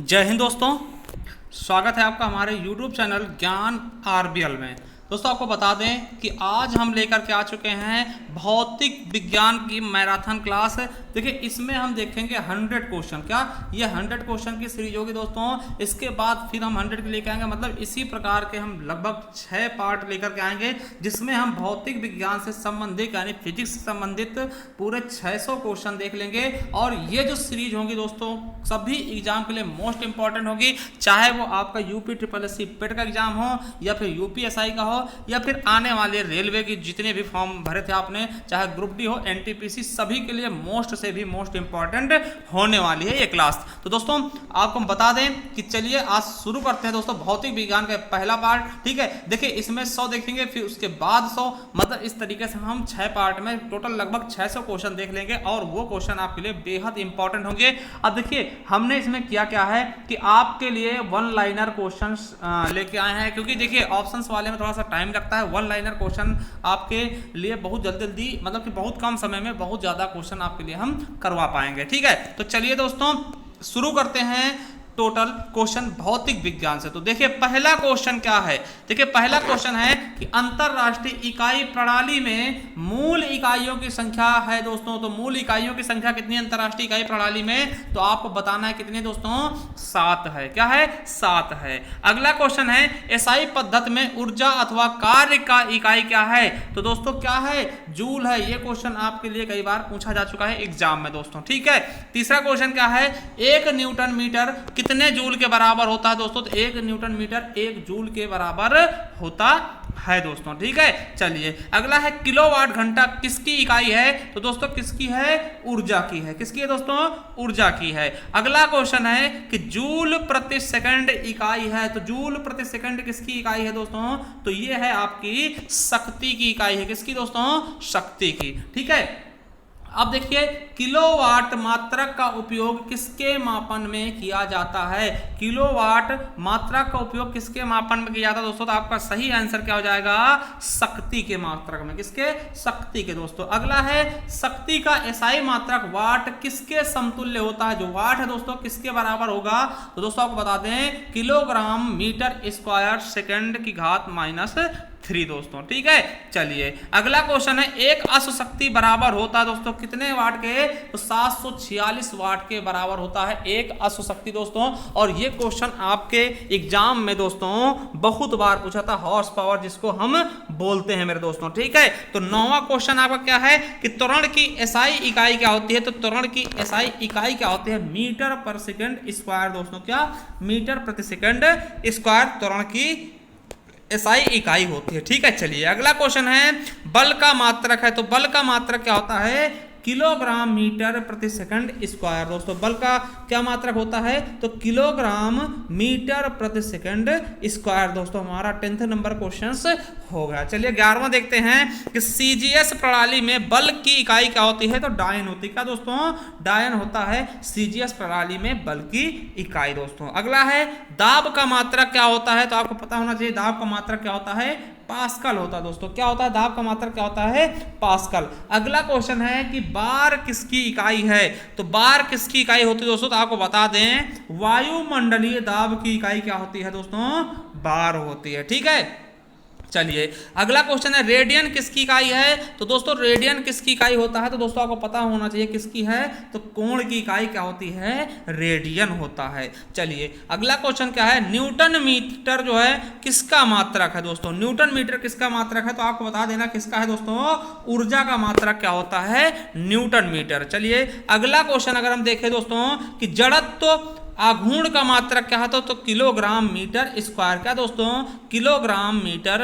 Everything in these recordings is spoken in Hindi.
जय हिंद दोस्तों। स्वागत है आपका हमारे YouTube चैनल ज्ञान आरबीएल में। दोस्तों आपको बता दें कि आज हम लेकर के आ चुके हैं भौतिक विज्ञान की मैराथन क्लास। देखिए इसमें हम देखेंगे 100 क्वेश्चन। क्या ये 100 क्वेश्चन की सीरीज होगी दोस्तों। इसके बाद फिर हम 100 के लेकर आएंगे, मतलब इसी प्रकार के हम लगभग 6 पार्ट लेकर के आएंगे जिसमें हम भौतिक विज्ञान से संबंधित यानी फिजिक्स से संबंधित पूरे 600 क्वेश्चन देख लेंगे। और ये जो सीरीज होगी दोस्तों सभी एग्जाम के लिए मोस्ट इंपॉर्टेंट होगी, चाहे वो आपका यूपी ट्रिपल एस सी पेट का एग्जाम हो या फिर यूपीएसआई का हो या फिर आने वाले रेलवे की जितने भी फॉर्म भरे थे आपने, चाहे ग्रुप डी हो एनटीपीसी, सभी के लिए मोस्ट से भी मोस्ट इंपॉर्टेंट होने वाली है ये क्लास। तो दोस्तों आपको हम बता दें कि चलिए आज शुरू करते हैं दोस्तों भौतिक विज्ञान का पहला पार्ट। ठीक है, देखिए इसमें 100 देखेंगे, फिर उसके बाद 100, मतलब इस तरीके से हम 6 पार्ट में टोटल लगभग 600 क्वेश्चन देख लेंगे और वो क्वेश्चन आपके लिए बेहद इंपॉर्टेंट होंगे। अब देखिए हमने इसमें किया क्या है कि आपके लिए वन लाइनर क्वेश्चन लेके आए हैं, क्योंकि देखिए ऑप्शंस वाले में थोड़ा सा टाइम लगता है। वन लाइनर क्वेश्चन आपके लिए बहुत जल्दी मतलब कि बहुत कम समय में बहुत ज्यादा क्वेश्चन आपके लिए हम करवा पाएंगे। ठीक है, तो चलिए दोस्तों शुरू करते हैं टोटल क्वेश्चन भौतिक विज्ञान से। तो देखिए पहला क्वेश्चन क्या है। देखिए पहला क्वेश्चन है कि अंतरराष्ट्रीय इकाई प्रणाली में मूल इकाइयों की संख्या है दोस्तों। तो मूल इकाइयों की संख्या कितनी अंतरराष्ट्रीय इकाई प्रणाली में, तो आपको बताना है कितनी दोस्तों, 7 है। क्या है, 7 है। अगला क्वेश्चन है एसआई पद्धति में ऊर्जा अथवा कार्य का इकाई क्या है। तो दोस्तों क्या है, जूल है। ये क्वेश्चन आपके लिए कई बार पूछा जा चुका है एग्जाम में दोस्तों। ठीक है, तीसरा क्वेश्चन क्या है, 1 न्यूटन मीटर कितने जूल के बराबर होता है दोस्तों। तो 1 न्यूटन मीटर 1 जूल के बराबर होता है दोस्तों। ठीक है, चलिए अगला है किलोवाट घंटा किसकी इकाई है। तो दोस्तों किसकी है, ऊर्जा की है। किसकी है दोस्तों, ऊर्जा की है। अगला क्वेश्चन है कि जूल प्रति सेकंड इकाई है। तो जूल प्रति सेकंड किसकी इकाई है दोस्तों, तो ये है आपकी शक्ति की इकाई है। किसकी दोस्तों, शक्ति की। ठीक है, अब देखिए किलोवाट मात्रक का उपयोग किसके मापन में किया जाता है। किलोवाट मात्रक का उपयोग किसके मापन में किया जाता है दोस्तों, तो आपका सही आंसर क्या हो जाएगा, शक्ति के मात्रक में। किसके, शक्ति के दोस्तों। अगला है शक्ति का एसआई मात्रक वाट किसके समतुल्य होता है। जो वाट है दोस्तों किसके बराबर होगा, तो दोस्तों आपको बता दें किलोग्राम मीटर स्क्वायर सेकंड की घात -3 दोस्तों। ठीक है, चलिए अगला क्वेश्चन है एक अश्व शक्ति बराबर होता है दोस्तों कितने वाट के, तो 746 वाट के बराबर होता है एक अश्व शक्ति दोस्तों। और ये क्वेश्चन आपके एग्जाम में दोस्तों बहुत बार पूछा था, हॉर्स पावर जिसको हम बोलते हैं मेरे दोस्तों। ठीक है, तो 9वां क्वेश्चन आपका क्या है कि त्वरण की एसआई इकाई क्या होती है। तो त्वरण की एसआई इकाई क्या होती है, मीटर पर सेकंड स्क्वायर दोस्तों। क्या, मीटर प्रति सेकंड स्क्वायर त्वरण की एसआई इकाई होती है। ठीक है, चलिए अगला क्वेश्चन है बल का मात्रक है। तो बल का मात्रक क्या होता है, किलोग्राम मीटर प्रति सेकंड स्क्वायर दोस्तों। बल का क्या मात्रक होता है, तो किलोग्राम मीटर प्रति सेकंड स्क्वायर दोस्तों। हमारा 10th नंबर क्वेश्चन हो गया। चलिए 11वां देखते हैं कि सीजीएस प्रणाली में बल की इकाई क्या होती है, तो डायन होती है। क्या दोस्तों, डायन होता है सीजीएस प्रणाली में बल की इकाई दोस्तों। अगला है दाब का मात्रक क्या होता है। तो आपको पता होना चाहिए दाब का मात्रक क्या होता है, पास्कल होता है दोस्तों। क्या होता है, दाब का मात्रक क्या होता है, पास्कल। अगला क्वेश्चन है कि बार किसकी इकाई है। तो बार किसकी इकाई होती है दोस्तों, तो आपको बता दें वायुमंडलीय दाब की इकाई क्या होती है दोस्तों, बार होती है। ठीक है, चलिए अगला क्वेश्चन है रेडियन किसकी इकाई है। तो दोस्तों रेडियन किसकी इकाई होता है, तो दोस्तों आपको पता होना चाहिए किसकी है, तो कोण की इकाई क्या होती है, रेडियन होता है। चलिए अगला क्वेश्चन क्या है, न्यूटन मीटर जो है किसका मात्रक है दोस्तों। न्यूटन मीटर किसका मात्रक है, तो आपको बता देना किसका है दोस्तों, ऊर्जा का मात्रक क्या होता है, न्यूटन मीटर। चलिए अगला क्वेश्चन अगर हम देखें दोस्तों कि जड़त्व आघूर्ण का मात्रक क्या है, तो किलोग्राम मीटर स्क्वायर। क्या दोस्तों, किलोग्राम मीटर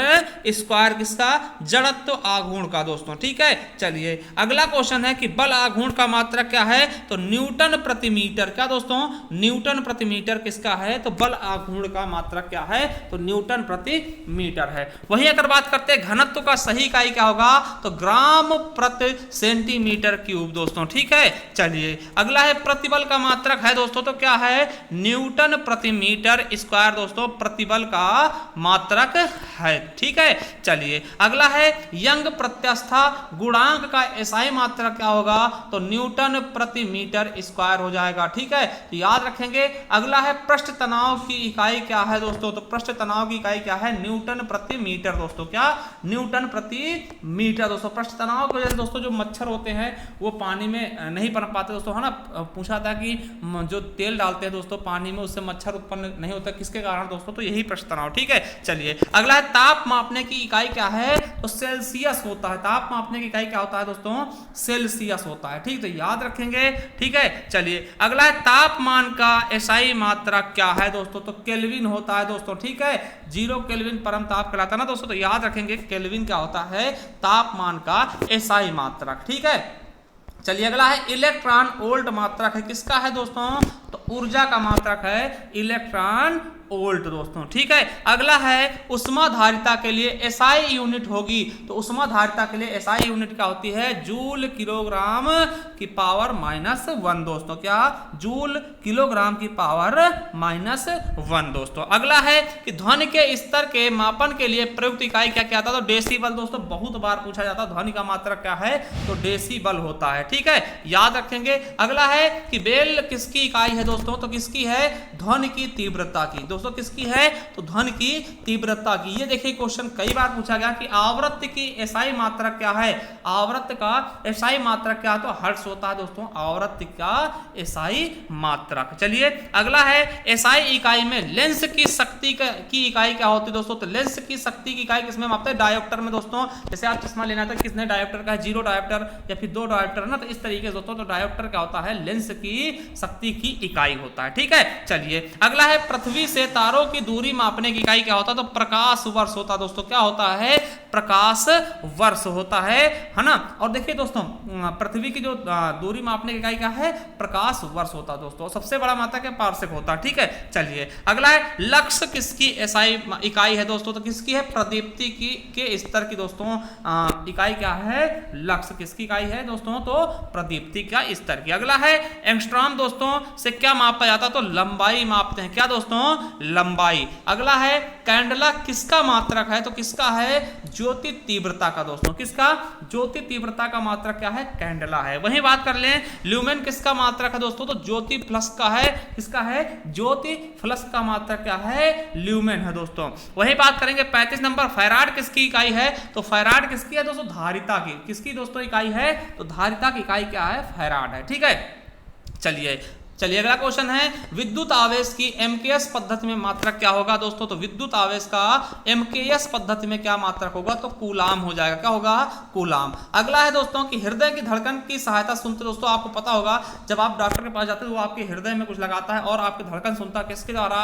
स्क्वायर किसका, जड़त्व आघूर्ण का दोस्तों। ठीक है, चलिए अगला क्वेश्चन है कि बल आघूर्ण का मात्रक क्या है, तो न्यूटन प्रति मीटर। क्या दोस्तों, न्यूटन प्रति मीटर किसका है, तो बल आघूर्ण का मात्रक क्या है, तो न्यूटन प्रति मीटर है। वहीं अगर बात करते हैं घनत्व का सही इकाई क्या होगा, तो ग्राम प्रति सेंटीमीटर क्यूब दोस्तों। ठीक है, चलिए अगला है प्रतिबल का मात्रक है दोस्तों, तो क्या है, न्यूटन प्रति मीटर स्क्वायर दोस्तों प्रतिबल का मात्रक है। ठीक है, चलिए अगला है यंग प्रत्यास्था गुणांक का एसआई मात्रक क्या होगा, तो न्यूटन प्रति मीटर स्क्वायर हो जाएगा। ठीक है, तो याद रखेंगे। अगला है पृष्ठ तनाव की इकाई क्या है दोस्तों, तो पृष्ठ तनाव की इकाई क्या है, न्यूटन प्रति मीटर दोस्तों, क्या न्यूटन प्रति मीटर दोस्तों। पृष्ठ तनाव की वजह से दोस्तों जो मच्छर होते हैं वो पानी में नहीं पनप पाते दोस्तों, है ना। पूछा था कि जो तेल डालते हैं दोस्तों पानी में उससे मच्छर उत्पन्न नहीं होता, किसके कारण दोस्तों, तो यही पृष्ठ तनाव। ठीक है, चलिए अगला है ताप मापने की इकाई क्या है, तो सेल्सियस होता है। ताप मापने की इकाई क्या होता है दोस्तों, सेल्सियस होता है। ठीक, तो याद रखेंगे। ठीक है, चलिए अगला है तापमान का एसआई मात्रक क्या है दोस्तों, तो केल्विन होता है दोस्तों। ठीक है, 0 केल्विन परम ताप कहलाता है ना दोस्तों, तो याद रखेंगे केल्विन क्या होता है, तापमान का एसआई मात्रक। ठीक है, चलिए अगला है इलेक्ट्रॉन वोल्ट मात्रक है, किसका है दोस्तों, तो ऊर्जा का मात्रक है इलेक्ट्रॉन वोल्ट दोस्तों। ठीक है, अगला है उष्माधारिता के लिए एसआई यूनिट होगी, तो उष्माधारिता के लिए एसआई यूनिट क्या होती है, जूल किलोग्राम की पावर -1 दोस्तों, क्या जूल किलोग्राम की पावर -1 दोस्तों। अगला है कि ध्वनि के स्तर के मापन के लिए प्रयुक्त इकाई क्या क्या था, तो डेसिबल दोस्तों, बहुत बार पूछा जाता है ध्वनि का मात्रक क्या है, तो डेसिबल होता है। ठीक है, याद रखेंगे। अगला है कि बेल किसकी इकाई है दोस्तों, तो किसकी है, ध्वनि की तीव्रता की दोस्तों, किसकी है, तो ध्वनि की तीव्रता की। ये देखिए क्वेश्चन कई बार पूछा गया कि आवृत्ति की एसआई मात्रक क्या है, आवृत्ति का एसआई मात्रक क्या है, तो हर्ट्ज होता है दोस्तों, आवृत्ति का एसआई मात्रक। चलिए अगला है एसआई इकाई में लेंस की शक्ति की इकाई क्या होती है दोस्तों, तो लेंस की शक्ति की इकाई किसमें मापते हैं, डायोप्टर में दोस्तों। जैसे आप चश्मा लेना था, किसने डायोप्टर का है, 0 डायोप्टर या फिर 2 डायोप्टर ना, तो इस तरीके से दोस्तों, तो डायोप्टर क्या होता है, लेंस की शक्ति की इकाई होता है। ठीक है, चलिए अगला है पृथ्वी से तारों की दूरी मापने की इकाई क्या होता है, तो प्रकाश वर्ष होता है दोस्तों, क्या होता है, प्रकाश वर्ष होता है ना। और देखिए दोस्तों पृथ्वी की जो दूरी मापने की इकाई क्या है, प्रकाश वर्ष होता है दोस्तों। सबसे बड़ा मात्रक है पारसेक होता है। ठीक है, चलिए अगला है लक्स किसकी एसआई इकाई है दोस्तों, तो किसकी है, प्रदीप्ति की के स्तर की दोस्तों इकाई क्या है, लक्स किसकी इकाई है दोस्तों, तो प्रदीप्ति का स्तर की। अगला है एंगस्ट्रॉम दोस्तों से क्या मापा जाता है, तो लंबाई मापते हैं, क्या दोस्तों, लंबाई। अगला है कैंडला किसका मात्रक है, तो किसका है, ज्योति तीव्रता का दोस्तों, किसका, ज्योति तीव्रता का मात्रक क्या है, कैंडला है। वहीं बात कर लें ल्यूमेन किसका मात्रक है दोस्तों, तो ज्योति फ्लक्स का है, किसका है, ज्योति फ्लक्स का मात्रक क्या है, ल्यूमेन है दोस्तों। वहीं बात करेंगे 35 नंबर फैराड किसकी इकाई है, तो फैराड किसकी है दोस्तों, धारिता की, किसकी दोस्तों इकाई है, तो धारिता की इकाई क्या है, फैराड है। ठीक है, चलिए अगला क्वेश्चन है विद्युत आवेश की एमकेएस पद्धति में मात्रक क्या होगा दोस्तों, तो विद्युत आवेश का एमकेएस पद्धति में क्या मात्रक होगा, तो कूलाम हो जाएगा, क्या होगा, कूलाम। अगला है दोस्तों कि हृदय की धड़कन की सहायता सुनते दोस्तों, आपको पता होगा जब आप डॉक्टर के पास जाते हैं वो आपके हृदय में कुछ लगाता है और आपकी धड़कन सुनता है, किसके द्वारा,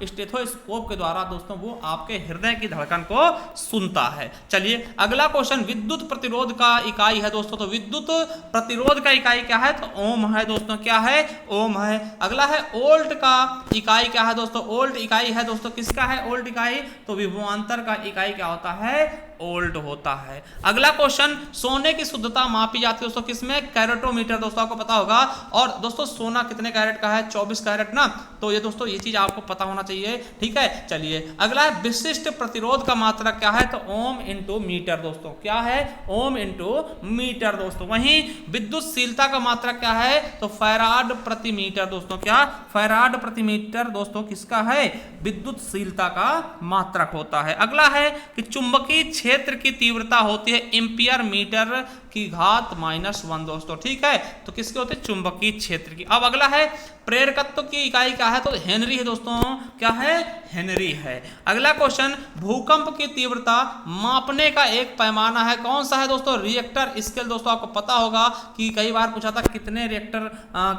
स्टेथोस्कोप के द्वारा दोस्तों, वो आपके हृदय की धड़कन को सुनता है। चलिए अगला क्वेश्चन विद्युत प्रतिरोध का इकाई है दोस्तों, तो विद्युत प्रतिरोध का इकाई क्या है, तो ओम है दोस्तों, क्या है, ओम है। अगला है वोल्ट का इकाई क्या है दोस्तों, वोल्ट इकाई है दोस्तों, किसका है वोल्ट इकाई, तो विभवांतर का इकाई क्या होता है, वोल्ट होता है। अगला क्वेश्चन सोने की शुद्धता मापी जाती है दोस्तों, किसमें, कैरेटोमीटर दोस्तों, आपको पता होगा। और दोस्तों सोना कितने कैरेट का है, 24 कैरेट ना, तो ये दोस्तों ये चीज आपको पता होना चाहिए। ठीक है, चलिए अगला है विशिष्ट प्रतिरोध का मात्रक क्या है, तो ओम इंटू मीटर दोस्तों, क्या है, ओम इंटू मीटर दोस्तों। वहीं विद्युतशीलता का मात्रक क्या है, तो फैराड प्रति मीटर दोस्तों, क्या, फैराड प्रति मीटर दोस्तों किसका है, विद्युतशीलता का मात्रक होता है। अगला है कि चुंबकीय क्षेत्र की तीव्रता होती है एम्पियर मीटर की घात -1 दोस्तों। ठीक है, तो किसके होते हैं, चुंबकीय क्षेत्र की। अब अगला है प्रेरकत्व की इकाई क्या है, तो हेनरी है दोस्तों, क्या है, हेनरी है। अगला क्वेश्चन भूकंप की तीव्रता मापने का एक पैमाना है, कौन सा है दोस्तों, रिएक्टर स्केल दोस्तों, आपको पता होगा कि कई बार पूछा था कितने रिएक्टर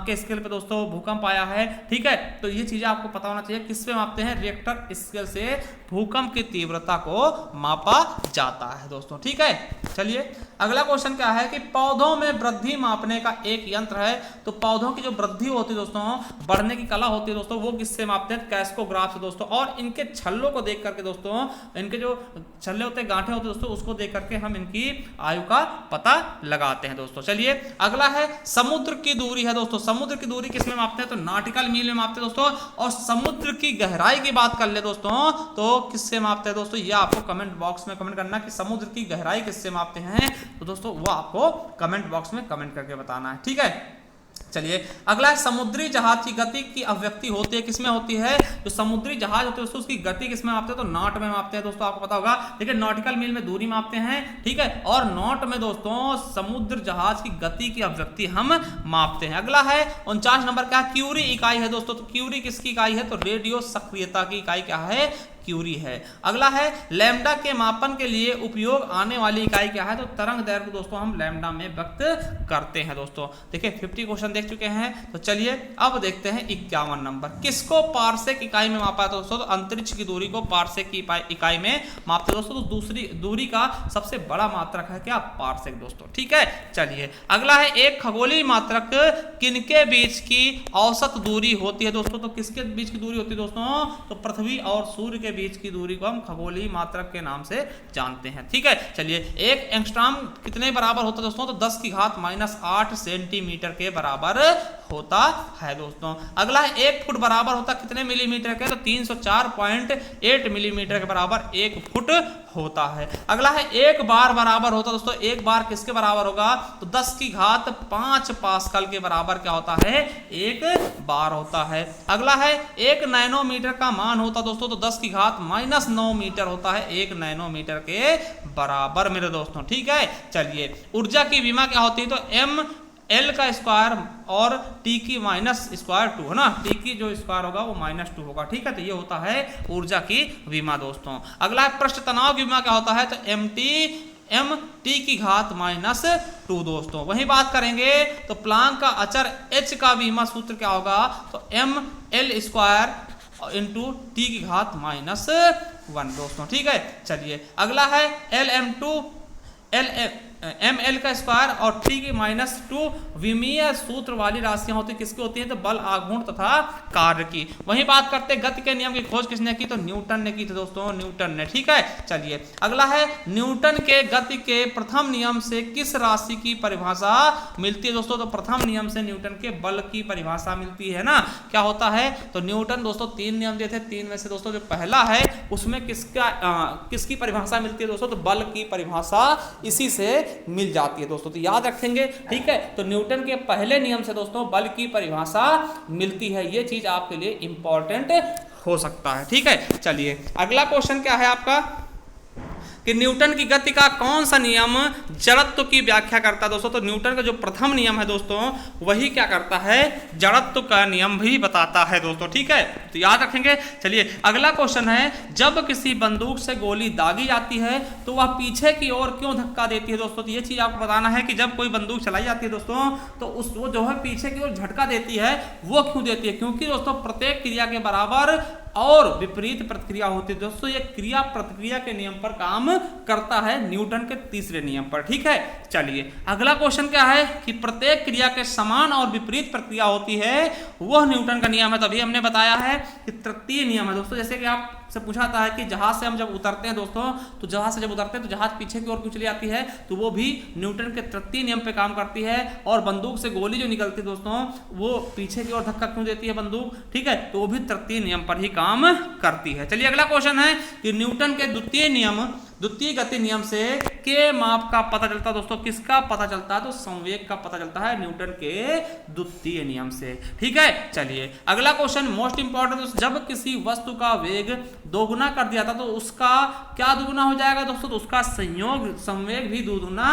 के स्केल पे दोस्तों भूकंप आया है। ठीक है, तो ये चीजें आपको पता होना चाहिए, किस पे मापते हैं, रिएक्टर स्केल से भूकंप की तीव्रता को मापा जाता है दोस्तों। ठीक है, चलिए अगला क्वेश्चन क्या है कि पौधों में वृद्धि मापने का एक यंत्र है। तो पौधों की जो वृद्धि होती है दोस्तों, बढ़ने की कला होती है दोस्तों, वो किससे मापते हैं? कैस्कोग्राफ से दोस्तों। और इनके छल्लों को देख करके दोस्तों, इनके जो छल्ले होते हैं, गांठे होते हैं दोस्तों, उसको देख करके हम इनकी आयु का पता लगाते हैं दोस्तों। चलिए अगला है समुद्र की दूरी है दोस्तों। समुद्र की दूरी किसमें मापते हैं? तो नॉटिकल मील में मापते हैं दोस्तों। और समुद्र की गहराई की बात कर ले दोस्तों, तो किससे मापते हैं दोस्तों? ये आपको कमेंट बॉक्स में कमेंट करना कि समुद्र की गहराई किससे मापते हैं। तो दोस्तों वो आपको कमेंट बॉक्स में कमेंट करके बताना है, ठीक है। चलिए अगला है समुद्री जहाज की गति की अभिव्यक्ति होती है, किसमें होती है? जो समुद्री जहाज होते हैं दोस्तों, उसकी गति किसमें मापते हैं? तो नॉट में मापते हैं दोस्तों, आपको पता होगा। देखिए नॉटिकल मील में दूरी मापते हैं, ठीक है, और नॉट में दोस्तों समुद्र जहाज की गति की अभिव्यक्ति हम मापते हैं। अगला है 49 नंबर का क्यूरी इकाई है दोस्तों। तो क्यूरी किसकी इकाई है? तो रेडियो सक्रियता की इकाई क्या है? क्यूरी है। अगला है लैम्डा के मापन के लिए उपयोग आने वाली इकाई क्या है? तो तरंग दैर्घ्य को दोस्तों हम लैम्डा में व्यक्त करते हैं दोस्तों। देखिए 50 क्वेश्चन देख चुके हैं। तो चलिए अब देखते हैं 51 नंबर। किसको पार्सेक इकाई में मापा है दोस्तों? तो अंतरिक्ष की दूरी को पार्सेक की इकाई में मापते हैं दोस्तों। तो दूसरी दूरी का सबसे बड़ा मात्रक है क्या? पार्सेक दोस्तों, ठीक है। चलिए अगला है एक खगोलीय मात्रक किनके बीच की औसत दूरी होती है दोस्तों? तो किसके बीच की दूरी होती है दोस्तों? तो पृथ्वी और सूर्य के बीच की दूरी को हम खगोलीय मात्रक के नाम से जानते हैं, ठीक है। चलिए एक एंगस्ट्रॉम कितने बराबर होता है दोस्तों? तो 10 की घात -8 सेंटीमीटर के बराबर होता है दोस्तों। अगला है 1 फुट बराबर होता कितने मिलीमीटर के? तो 304.8 मिलीमीटर के बराबर 1 फुट होता है। अगला है 1 बार बराबर होता दोस्तों। 1 बार किसके बराबर होगा? तो 10 की घात 5 पास्कल के बराबर क्या होता है? 1 बार होता है। अगला है 1 नैनोमीटर का मान होता दोस्तों। तो 10 की घात -9 मीटर होता है 1 नैनोमीटर के बराबर मेरे दोस्तों, ठीक है। चलिए ऊर्जा की विमा क्या होती है? तो m L का स्क्वायर और T की -2 है ना। T की जो स्क्वायर होगा वो -2 होगा, ठीक है। तो ये होता है ऊर्जा की विमा दोस्तों। अगला है पृष्ठ तनाव की विमा क्या होता है? तो mt की घात -2 दोस्तों। वही बात करेंगे तो प्लांक का अचर h का विमा सूत्र क्या होगा? तो mL स्क्वायर इंटू टी की घात -1 दोस्तों, ठीक है। चलिए अगला है ml का स्क्वायर और टी की -2 विमीय सूत्र वाली राशियां होती किसकी होती हैं? तो बल, आघूर्ण तथा कार्य की। वही बात करते गति के नियम की खोज किसने की? तो न्यूटन ने की थी दोस्तों, न्यूटन ने, ठीक है। चलिए अगला है न्यूटन के गति के प्रथम नियम से किस राशि की परिभाषा मिलती है दोस्तों? तो प्रथम नियम से न्यूटन के बल की परिभाषा मिलती है ना। क्या होता है? तो न्यूटन दोस्तों 3 नियम दिए थे, 3 में से दोस्तों जो पहला है उसमें किसकी परिभाषा मिलती है दोस्तों? तो बल की परिभाषा इसी से मिल जाती है दोस्तों। तो याद रखेंगे, ठीक है। तो न्यूटन के पहले नियम से दोस्तों बल की परिभाषा मिलती है। ये चीज आपके लिए इंपॉर्टेंट हो सकता है, ठीक है। चलिए अगला क्वेश्चन क्या है आपका कि न्यूटन की गति का कौन सा नियम जड़त्व की व्याख्या करता है दोस्तों? तो न्यूटन का जो प्रथम नियम है दोस्तों वही क्या करता है? जड़त्व का नियम भी बताता है दोस्तों, ठीक है। तो याद रखेंगे। चलिए अगला क्वेश्चन है जब किसी बंदूक से गोली दागी जाती है तो वह पीछे की ओर क्यों धक्का देती है दोस्तों? तो ये चीज आपको बताना है कि जब कोई बंदूक चलाई जाती है दोस्तों तो वो जो है पीछे की ओर झटका देती है, वो क्यों देती है? क्योंकि दोस्तों प्रत्येक क्रिया के बराबर और विपरीत प्रतिक्रिया होती है दोस्तों। ये क्रिया प्रतिक्रिया के नियम पर काम करता है, न्यूटन के तीसरे नियम पर, ठीक है। चलिए अगला क्वेश्चन क्या है कि प्रत्येक क्रिया के समान और विपरीत प्रतिक्रिया होती है, वह न्यूटन का नियम है। तभी हमने बताया है कि तृतीय नियम है दोस्तों। जैसे कि आप से पूछा था है कि जहाज से हम जब उतरते हैं दोस्तों, तो जहाज से जब उतरते हैं तो जहाज पीछे की ओर क्यों चली जाती है? तो वो भी न्यूटन के तृतीय नियम पे काम करती है। और बंदूक से गोली जो निकलती है दोस्तों वो पीछे की ओर धक्का क्यों देती है बंदूक, ठीक है। तो वो भी तृतीय नियम पर ही काम करती है। चलिए अगला क्वेश्चन है कि न्यूटन के द्वितीय गति नियम से के माप का पता चलता है दोस्तों? किसका पता चलता है? तो संवेग का पता चलता है न्यूटन के द्वितीय नियम से, ठीक है। चलिए अगला क्वेश्चन मोस्ट इंपॉर्टेंट, जब किसी वस्तु का वेग दोगुना कर दिया था तो उसका क्या दुगुना हो जाएगा दोस्तों? तो उसका संवेग भी दुगुना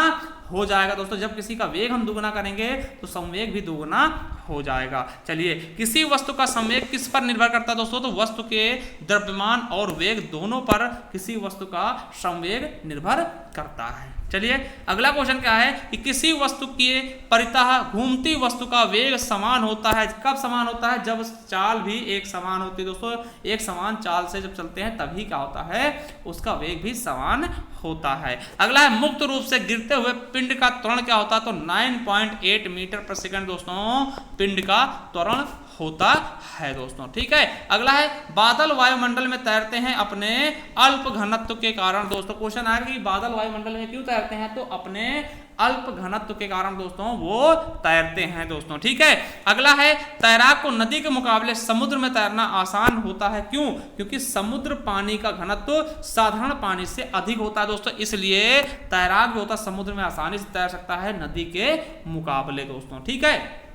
हो जाएगा दोस्तों। जब किसी का वेग हम दुगुना करेंगे तो संवेग भी दुगुना हो जाएगा। चलिए, किसी वस्तु का संवेग किस पर निर्भर करता है दोस्तों? तो वस्तु के द्रव्यमान और वेग दोनों पर किसी वस्तु का संवेग निर्भर करता है। चलिए, अगला क्वेश्चन क्या है कि किसी वस्तु के परितः घूमती वस्तु का वेग समान होता है। कब समान होता है? जब चाल भी एक समान होती है दोस्तों। एक समान चाल से जब चलते हैं तभी क्या होता है? उसका वेग भी समान होता है। अगला है मुक्त रूप से गिरते हुए पिंड का त्वरण क्या होता है? तो 9.8 मीटर पर सेकंड दोस्तों पिंड का त्वरण होता है दोस्तों। ठीक है, अगला है बादल वायुमंडल में तैरते हैं अपने अल्प घनत्व के कारण। दोस्तों क्वेश्चन आएगा कि बादल वायुमंडल में क्यों तैरते हैं? तो अपने अल्प घनत्व के कारण दोस्तों वो तैरते हैं दोस्तों। ठीक है, अगला है तैराक को नदी के मुकाबले समुद्र में तैरना आसान होता है। क्यों? क्योंकि समुद्र पानी का घनत्व साधारण पानी से अधिक होता है दोस्तों, इसलिए तैराक जो होता है समुद्र में आसानी से तैर सकता है नदी के मुकाबले दोस्तों। ठीक है,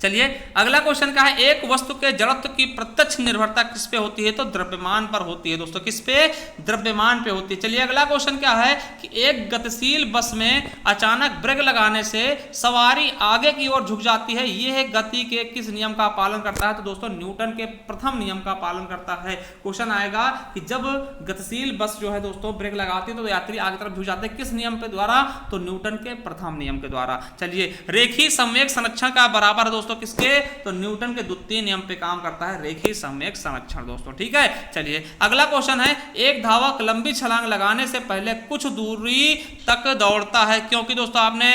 चलिए अगला क्वेश्चन क्या है? एक वस्तु के जड़त्व की प्रत्यक्ष निर्भरता किस पे होती है? तो द्रव्यमान पर होती है दोस्तों। किस पे? द्रव्यमान पे होती है। चलिए अगला क्वेश्चन क्या है कि एक गतिशील बस में अचानक ब्रेक लगाने से सवारी आगे की ओर झुक जाती है, यह गति के किस नियम का पालन करता है? तो दोस्तों न्यूटन के प्रथम नियम का पालन करता है। क्वेश्चन आएगा कि जब गतिशील बस जो है दोस्तों ब्रेक लगाती है तो यात्री आगे तरफ झुक जाते हैं, किस नियम के द्वारा? तो न्यूटन के प्रथम नियम के द्वारा। चलिए, रेखीय संवेग संरक्षण का बराबर है दोस्तों किसके? तो न्यूटन के द्वितीय नियम पे काम करता है रेखीय संवेग संरक्षण दोस्तों। ठीक है, चलिए अगला क्वेश्चन है एक धावक लंबी छलांग लगाने से पहले कुछ दूरी तक दौड़ता है, क्योंकि दोस्तों आपने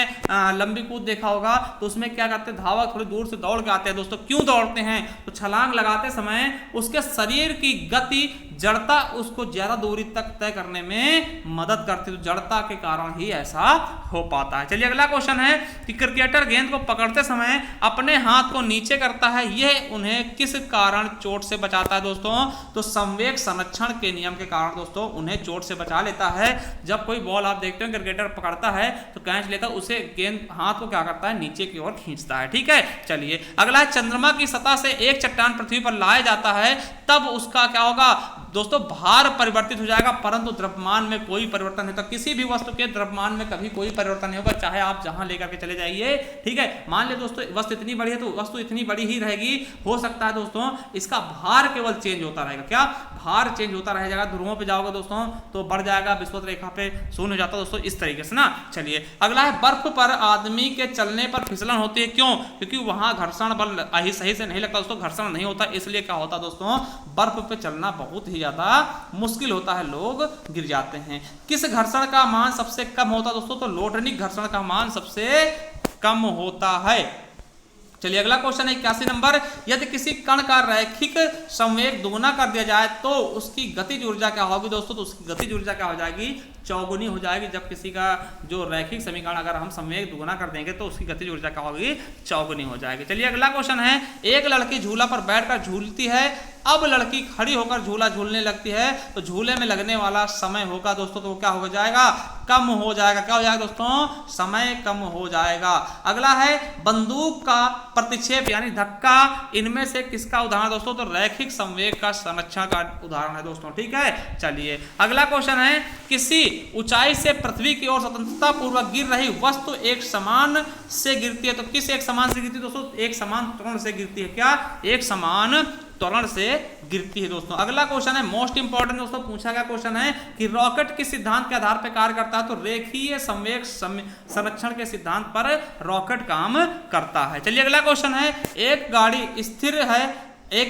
लंबी कूद देखा होगा तो उसमें क्या करते हैं? धावक थोड़ी दूर से दौड़ के आते हैं दोस्तों। क्यों दौड़ते हैं? तो छलांग लगाते समय उसके शरीर की गति जड़ता उसको ज्यादा दूरी तक तय करने में मदद करती है, तो जड़ता के कारण ही ऐसा हो पाता है। चलिए अगला क्वेश्चन है कि क्रिकेटर गेंद को पकड़ते समय अपने हाथ को नीचे करता है, यह उन्हें किस कारण चोट से बचाता है दोस्तों? तो संवेग संरक्षण के नियम के कारण दोस्तों उन्हें चोट से बचा लेता है। जब कोई बॉल आप देखते हो क्रिकेटर पकड़ता है तो कैच लेता है, उसे गेंद हाथ को क्या करता है? नीचे की ओर खींचता है। ठीक है, चलिए अगला है चंद्रमा की सतह से एक चट्टान पृथ्वी पर लाया जाता है, तब उसका क्या होगा दोस्तों? भार परिवर्तित हो जाएगा, परंतु द्रव्यमान में कोई परिवर्तन नहीं होता। किसी भी वस्तु के द्रव्यमान में कभी कोई परिवर्तन नहीं होगा, चाहे आप जहां लेकर के चले जाइए। ठीक है, मान ले दोस्तों वस्तु इतनी बड़ी है तो वस्तु इतनी बड़ी ही रहेगी। हो सकता है दोस्तों इसका भार केवल चेंज होता रहेगा। क्या? भार चेंज होता रह जाएगा। ध्रुवों पे जाओगे दोस्तों तो बढ़ जाएगा, विषुवत रेखा पे शून्य हो जाता है दोस्तों, इस तरीके से ना। चलिए अगला है बर्फ पर आदमी के चलने पर फिसलन होती है, क्यों? क्योंकि वहां घर्षण बल सही से नहीं लगता दोस्तों, घर्षण नहीं होता, इसलिए क्या होता दोस्तों? बर्फ पे चलना बहुत ही ज्यादा मुश्किल होता है, लोग गिर जाते हैं। किस घर्षण का मान सबसे कम होता है दोस्तों? तो लोटनिक घर्षण का मान सबसे कम होता है। चलिए अगला क्वेश्चन है 81 नंबर, यदि किसी कण का रैखिक संवेग दोगुना कर दिया जाए तो उसकी गतिज ऊर्जा क्या होगी दोस्तों? तो उसकी गतिज ऊर्जा क्या हो जाएगी? चौगुनी हो जाएगी। जब किसी का जो रैखिक समीकरण अगर हम संवेग दुगुना कर देंगे तो उसकी गतिज ऊर्जा क्या होगी? चौगुनी हो जाएगी। चलिए अगला क्वेश्चन है, एक लड़की झूला पर बैठकर झूलती है, अब लड़की खड़ी होकर झूला झूलने लगती है, तो झूले में लगने वाला समय होगा दोस्तों तो क्या हो जाएगा? कम हो जाएगा। क्या हो जाएगा दोस्तों? समय कम हो जाएगा। अगला है बंदूक का प्रतिक्षेप यानी धक्का, इनमें से किसका उदाहरण दोस्तों? तो रैखिक संवेग का संरक्षण का उदाहरण है दोस्तों। ठीक है, चलिए अगला क्वेश्चन है, किसी ऊंचाई से पृथ्वी की ओर स्वतंत्रता पूर्वक गिर रही वस्तु एक समान से गिरती है, तो किस एक समान से गिरती है दोस्तों? एक समान त्वरण से गिरती है। क्या? एक समान त्वरण से गिरती है दोस्तों। अगला क्वेश्चन है मोस्ट इंपॉर्टेंट दोस्तों, पूछा गया क्वेश्चन है कि रॉकेट किस सिद्धांत के आधार पर कार्य करता है? तो रेखीय संवेग संरक्षण के सिद्धांत पर रॉकेट काम करता है। चलिए अगला क्वेश्चन है, एक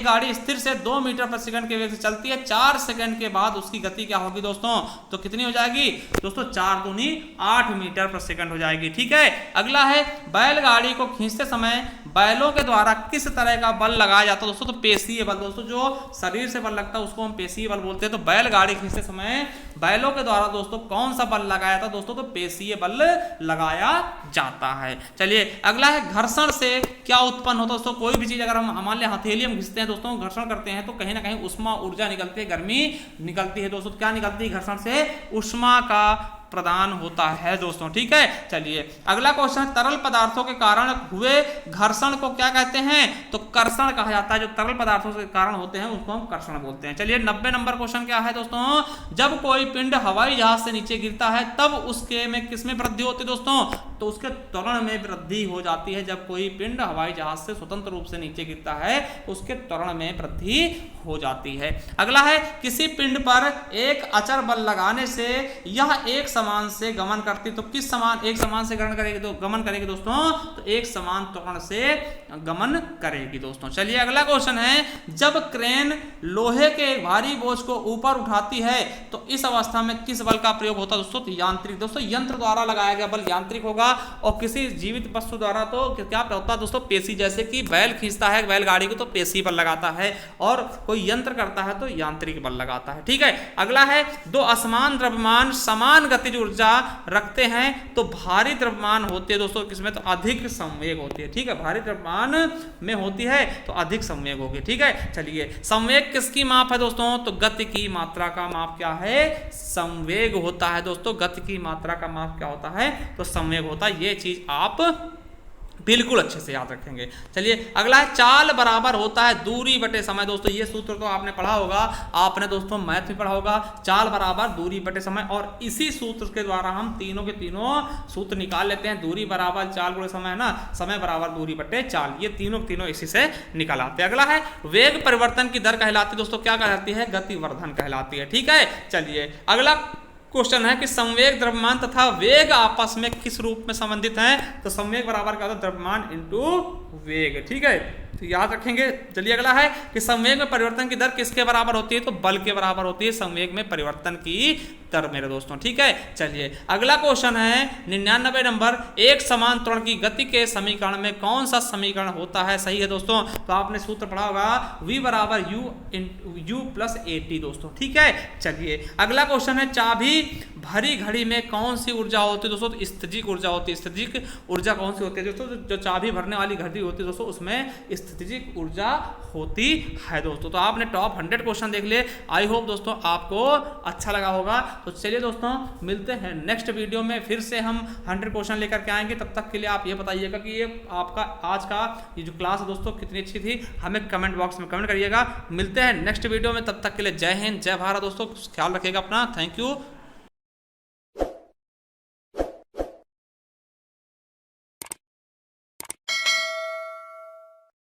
गाड़ी स्थिर से 2 मीटर प्रति सेकंड के वेग से चलती है, 4 सेकंड के बाद उसकी गति क्या होगी दोस्तों? तो कितनी हो जाएगी दोस्तों? 4 दूनी 8 मीटर प्रति सेकंड हो जाएगी। ठीक है, अगला है बैलगाड़ी को खींचते समय बैलों के द्वारा किस तरह का बल लगाया जाता है दोस्तों? तो पेशीय बल दोस्तों, जो शरीर से बल लगता है उसको हम पेशीय बल बोलते हैं। तो बैलगाड़ी खींचते समय बैलों के द्वारा दोस्तों कौन सा बल लगाया था दोस्तों? तो पेशीय बल लगाया जाता है। चलिए अगला है घर्षण से क्या उत्पन्न होता है दोस्तों? कोई भी चीज अगर हम मान लिया हथेली हम घिसते हैं दोस्तों, घर्षण करते हैं तो कहीं ना कहीं उष्मा ऊर्जा निकलती है, गर्मी निकलती है दोस्तों। क्या निकलती है घर्षण से? उष्मा का प्रदान होता है दोस्तों। ठीक है, चलिए अगला क्वेश्चन, तरल पदार्थों के कारण हुए घर्षण को क्या कहते हैं? तो कर्षण कहा जाता है। जो तरल पदार्थों के कारण होते हैं उसको हम कर्षण बोलते हैं। चलिए 90 नंबर क्वेश्चन क्या है दोस्तों? जब कोई पिंड हवाई जहाज से नीचे गिरता है तब उसके में किसमें वृद्धि होती है दोस्तों? तो उसके त्वरण में वृद्धि हो जाती है। जब कोई पिंड हवाई जहाज से स्वतंत्र रूप से नीचे गिरता है उसके त्वरण में वृद्धि हो जाती है। अगला है, किसी पिंड पर एक अचर बल लगाने से यह एक समान से गमन करती, तो किस समान, एक समान से गमन करेगी, तो गमन करेगी दोस्तों, तो एक समान त्वरण से गमन करेगी दोस्तों। चलिए अगला क्वेश्चन है, जब क्रेन लोहे के भारी बोझ को ऊपर उठाती है तो इस अवस्था में किस बल का प्रयोग होता है दोस्तों? तो यांत्रिक। दोस्तों यंत्र द्वारा लगाया गया बल यांत्रिक होगा, और किसी जीवित वस्तु द्वारा तो क्या होता है दोस्तों? पेशी। जैसे कि बैल खींचता है बैलगाड़ी को तो पेशी बल लगाता है, और कोई यंत्र करता है तो यांत्रिक बल लगाता है। ठीक है, अगला है, दो असमान द्रव्यमान समान गतिज ऊर्जा रखते हैं तो भारी द्रव्यमान होती है दोस्तों किसमें? तो अधिक संवेग होती है। ठीक है, भारी द्रव्यमान में होती है तो अधिक संवेग होगी। ठीक है, चलिए संवेग किसकी माप है दोस्तों? तो गति की मात्रा का माप क्या है? संवेग होता है दोस्तों। गति की मात्रा का माप क्या होता है? तो संवेग होता है। ये चीज आप बिल्कुल अच्छे से याद रखेंगे। चलिए अगला है, चाल बराबर होता है दूरी बटे समय। दोस्तों ये सूत्र तो आपने पढ़ा होगा, आपने दोस्तों मैथ में पढ़ा होगा, चाल बराबर दूरी बटे समय, और इसी सूत्र के द्वारा हम तीनों के तीनों सूत्र निकाल लेते हैं। दूरी बराबर चाल गुणे समय है ना, समय बराबर दूरी बटे चाल, ये तीनों तीनों इसी से निकल आते हैं। अगला है, वेग परिवर्तन की दर कहलाती है दोस्तों, क्या कहलाती है? गतिवर्धन कहलाती है। ठीक है, चलिए अगला क्वेश्चन है कि संवेग द्रव्यमान तथा वेग आपस में किस रूप में संबंधित हैं? तो संवेग बराबर क्या होता है? द्रव्यमान इंटू वेग। ठीक है, तो याद रखेंगे। चलिए अगला है कि संवेग में परिवर्तन की दर किसके बराबर होती है? तो बल के बराबर होती है संवेग में परिवर्तन की दर मेरे दोस्तों। ठीक है, चलिए अगला क्वेश्चन है 99 नंबर, एक समान त्वरण की गति के समीकरण में कौन सा समीकरण होता है? सही है दोस्तों, तो आपने सूत्र पढ़ा होगा v बराबर u प्लस at दोस्तों। ठीक है, चलिए अगला क्वेश्चन है, चाबी भरी घड़ी में कौन सी ऊर्जा होती है दोस्तों? तो स्थितिज ऊर्जा होती है। स्थितिज ऊर्जा कौन सी होती है दोस्तों? जो चाबी भरने वाली घड़ी होती है दोस्तों उसमें स्थितिज ऊर्जा होती है दोस्तों। तो आपने टॉप 100 क्वेश्चन देख लिए। आई होप दोस्तों आपको अच्छा लगा होगा। तो चलिए दोस्तों मिलते हैं नेक्स्ट वीडियो में, फिर से हम 100 क्वेश्चन लेकर के आएंगे। तब तक के लिए आप ये बताइएगा कि ये आपका आज का ये जो क्लास है दोस्तों कितनी अच्छी थी, हमें कमेंट बॉक्स में कमेंट करिएगा। मिलते हैं नेक्स्ट वीडियो में, तब तक के लिए जय हिंद जय भारत दोस्तों, ख्याल रखिएगा अपना। Thank you.